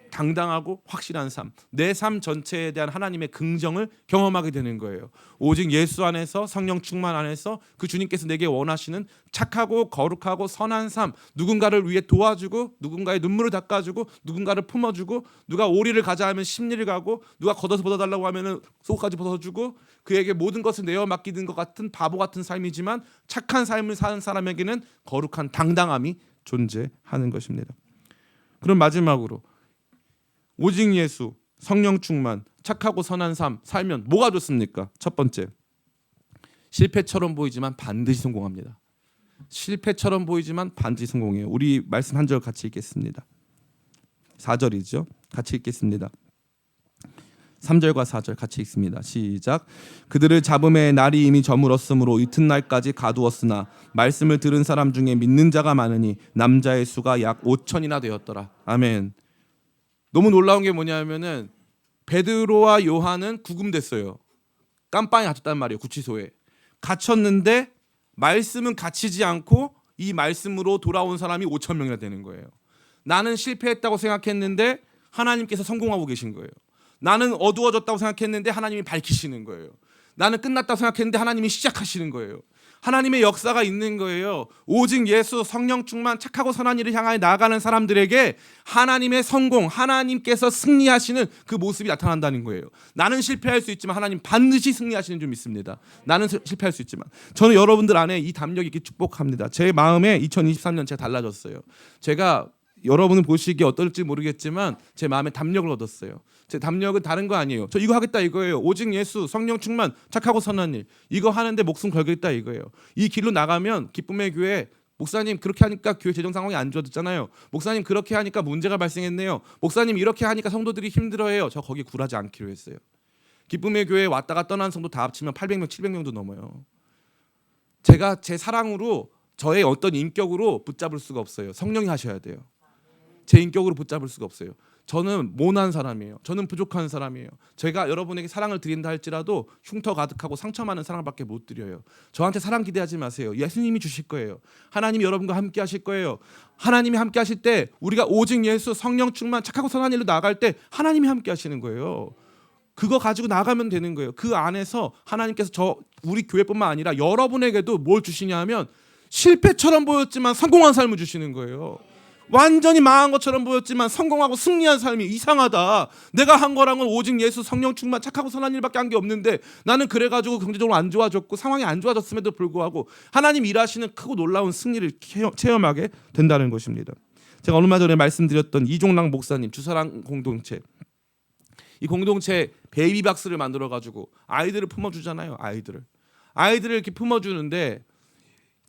당당하고 확실한 삶, 내 삶 전체에 대한 하나님의 긍정을 경험하게 되는 거예요. 오직 예수 안에서, 성령 충만 안에서 그 주님께서 내게 원하시는 착하고 거룩하고 선한 삶, 누군가를 위해 도와주고, 누군가의 눈물을 닦아주고, 누군가를 품어주고, 누가 오리를 가자 하면 십리를 가고, 누가 겉옷을 벗어달라고 하면 속옷까지 벗어주고, 그에게 모든 것을 내어 맡기는 것 같은 바보 같은 삶이지만 착한 삶을 사는 사람에게는 거룩한 당당함이 존재하는 것입니다. 그럼 마지막으로 오직 예수, 성령 충만, 착하고 선한 삶 살면 뭐가 좋습니까? 첫 번째, 실패처럼 보이지만 반드시 성공합니다. 실패처럼 보이지만 반드시 성공해요. 우리 말씀 한 절 같이 읽겠습니다. 4절이죠. 같이 읽겠습니다. 3절과 4절 같이 읽습니다. 시작. 그들을 잡음에 날이 이미 저물었으므로 이튿날까지 가두었으나 말씀을 들은 사람 중에 믿는 자가 많으니 남자의 수가 약 5천이나 되었더라. 아멘. 너무 놀라운 게 뭐냐면은 베드로와 요한은 구금됐어요. 깜빵에 갇혔단 말이에요. 구치소에 갇혔는데 말씀은 갇히지 않고 이 말씀으로 돌아온 사람이 5천 명이나 되는 거예요. 나는 실패했다고 생각했는데 하나님께서 성공하고 계신 거예요. 나는 어두워졌다고 생각했는데 하나님이 밝히시는 거예요. 나는 끝났다고 생각했는데 하나님이 시작하시는 거예요. 하나님의 역사가 있는 거예요. 오직 예수, 성령 충만, 착하고 선한 일을 향하여 나아가는 사람들에게 하나님의 성공, 하나님께서 승리하시는 그 모습이 나타난다는 거예요. 나는 실패할 수 있지만 하나님 반드시 승리하시는 줄 믿습니다. 나는 실패할 수 있지만 저는 여러분들 안에 이 담력이 있게 축복합니다. 제 마음에 2023년 제가 달라졌어요. 제가 여러분은 보시기에 어떨지 모르겠지만 제 마음에 담력을 얻었어요. 제 담력은 다른 거 아니에요. 저 이거 하겠다 이거예요. 오직 예수, 성령 충만, 착하고 선한 일, 이거 하는데 목숨 걸겠다 이거예요. 이 길로 나가면 기쁨의 교회, 목사님 그렇게 하니까 교회 재정 상황이 안 좋아졌잖아요. 목사님 그렇게 하니까 문제가 발생했네요. 목사님 이렇게 하니까 성도들이 힘들어해요. 저 거기 굴하지 않기로 했어요. 기쁨의 교회에 왔다가 떠난 성도 다 합치면 800명, 700명도 넘어요. 제가 제 사랑으로 저의 어떤 인격으로 붙잡을 수가 없어요. 성령이 하셔야 돼요. 제 인격으로 붙잡을 수가 없어요. 저는 모난 사람이에요. 저는 부족한 사람이에요. 제가 여러분에게 사랑을 드린다 할지라도 흉터 가득하고 상처 많은 사랑밖에 못 드려요. 저한테 사랑 기대하지 마세요. 예수님이 주실 거예요. 하나님이 여러분과 함께 하실 거예요. 하나님이 함께 하실 때 우리가 오직 예수, 성령 충만, 착하고 선한 일로 나아갈 때 하나님이 함께 하시는 거예요. 그거 가지고 나가면 되는 거예요. 그 안에서 하나님께서 우리 교회뿐만 아니라 여러분에게도 뭘 주시냐 하면 실패처럼 보였지만 성공한 삶을 주시는 거예요. 완전히 망한 것처럼 보였지만 성공하고 승리한 삶이 이상하다. 내가 한 거랑은 오직 예수, 성령 충만, 착하고 선한 일밖에 한 게 없는데 나는 그래가지고 경제적으로 안 좋아졌고 상황이 안 좋아졌음에도 불구하고 하나님 일하시는 크고 놀라운 승리를 체험하게 된다는 것입니다. 제가 얼마 전에 말씀드렸던 이종락 목사님 주사랑 공동체, 이 공동체 베이비박스를 만들어가지고 아이들을 품어주잖아요. 아이들을 이렇게 품어주는데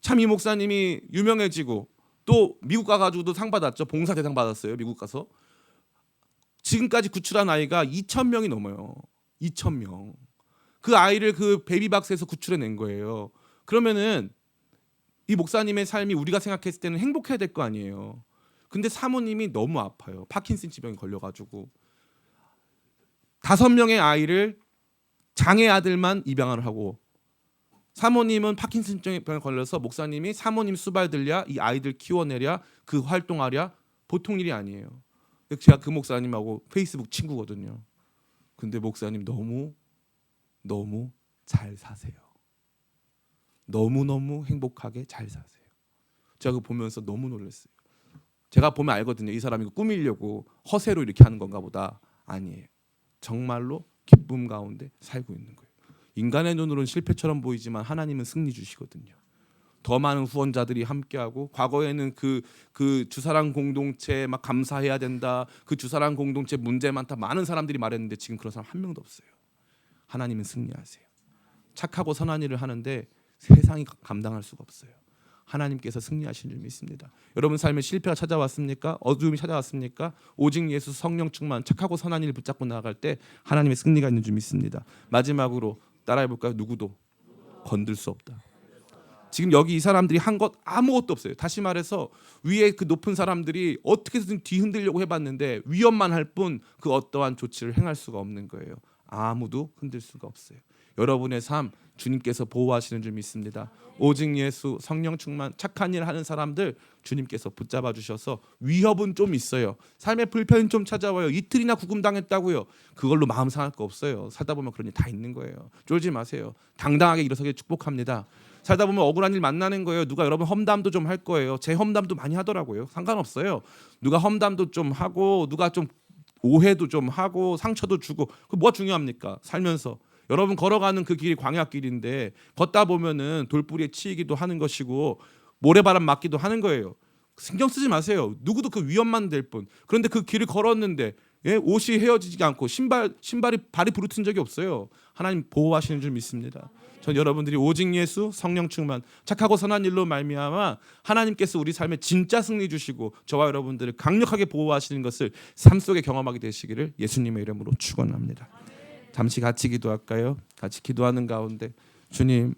참 이 목사님이 유명해지고 또 미국 가가지고도 상 받았죠. 봉사 대상 받았어요. 미국 가서. 지금까지 구출한 아이가 2,000명이 넘어요. 2,000명. 그 아이를 그 베이비박스에서 구출해낸 거예요. 그러면은 이 목사님의 삶이 우리가 생각했을 때는 행복해야 될 거 아니에요. 근데 사모님이 너무 아파요. 파킨슨 질병에 걸려가지고 5명의 아이를 장애 아들만 입양을 하고 사모님은 파킨슨병에 걸려서 목사님이 사모님 수발 들랴 이 아이들 키워내랴 그 활동하랴 보통 일이 아니에요. 제가 그 목사님하고 페이스북 친구거든요. 근데 목사님 너무 잘 사세요. 너무너무 행복하게 잘 사세요. 제가 그거 보면서 너무 놀랐어요. 제가 보면 알거든요. 이 사람이 꾸미려고 허세로 이렇게 하는 건가 보다. 아니에요. 정말로 기쁨 가운데 살고 있는 거예요. 인간의 눈으로는 실패처럼 보이지만 하나님은 승리 주시거든요. 더 많은 후원자들이 함께하고 과거에는 그 주사랑 공동체 막 감사해야 된다. 그 주사랑 공동체 문제 많다. 많은 사람들이 말했는데 지금 그런 사람 한 명도 없어요. 하나님은 승리하세요. 착하고 선한 일을 하는데 세상이 감당할 수가 없어요. 하나님께서 승리하신 줄 믿습니다. 여러분 삶에 실패가 찾아왔습니까? 어두움이 찾아왔습니까? 오직 예수 성령 충만 착하고 선한 일을 붙잡고 나아갈 때 하나님의 승리가 있는 줄 믿습니다. 마지막으로 따라해볼까요? 누구도 건들 수 없다. 지금 여기 이 사람들이 한 것 아무것도 없어요. 다시 말해서 위에 그 높은 사람들이 어떻게든 뒤흔들려고 해봤는데 위협만 할 뿐 그 어떠한 조치를 행할 수가 없는 거예요. 아무도 흔들 수가 없어요. 여러분의 삶 주님께서 보호하시는 줄 믿습니다. 오직 예수 성령 충만 착한 일 하는 사람들 주님께서 붙잡아 주셔서 위협은 좀 있어요. 삶의 불편이 좀 찾아와요. 이틀이나 구금당했다고요. 그걸로 마음 상할 거 없어요. 살다 보면 그런 일 다 있는 거예요. 쫄지 마세요. 당당하게 일어서길 축복합니다. 살다 보면 억울한 일 만나는 거예요. 누가 여러분 험담도 좀 할 거예요. 제 험담도 많이 하더라고요. 상관없어요. 누가 험담도 좀 하고 누가 좀 오해도 좀 하고 상처도 주고 그 뭐가 중요합니까? 살면서 여러분 걸어가는 그 길이 광야길인데 걷다 보면은 돌뿌리에 치이기도 하는 것이고 모래바람 맞기도 하는 거예요. 신경 쓰지 마세요. 누구도 그 위험만 될 뿐. 그런데 그 길을 걸었는데 옷이 헤어지지 않고 신발이 발이 부르튼 적이 없어요. 하나님 보호하시는 줄 믿습니다. 전 여러분들이 오직 예수 성령 충만 착하고 선한 일로 말미암아 하나님께서 우리 삶에 진짜 승리 주시고 저와 여러분들을 강력하게 보호하시는 것을 삶 속에 경험하게 되시기를 예수님의 이름으로 축원합니다. 잠시 같이 기도할까요? 같이 기도하는 가운데 주님